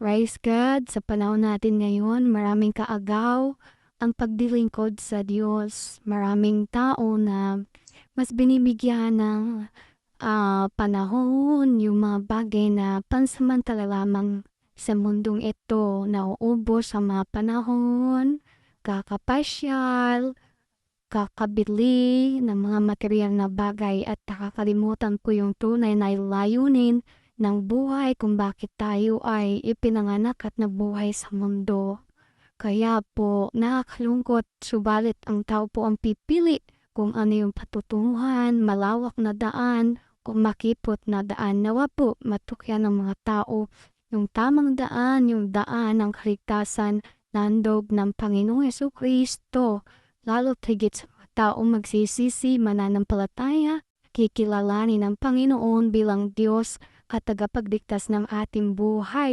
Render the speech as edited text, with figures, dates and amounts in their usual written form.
Praise God, sa panahon natin ngayon, maraming kaagaw ang pagdilingkod sa Diyos. Maraming tao na mas binibigyan ng panahon, yung mga bagay na pansamantala lamang sa mundong ito, nauubos sa mga panahon, kakapasyal, kakabili ng mga material na bagay at nakakalimutan po yung tunay na layunin ng buhay kung bakit tayo ay ipinanganak at nabuhay sa mundo. Kaya po nakakalungkot, subalit ang tao po ang pipili kung ano yung patutunguhan, malawak na daan, kung makipot na daan. Nawa po matukyan ng mga tao yung tamang daan, yung daan ng kaligtasan na handog ng Panginoong Jesucristo. Lalo't higit sa mga tao magsisisi, mananampalataya, kikilalanin ng Panginoon bilang Diyos at tagapagligtas ng ating buhay.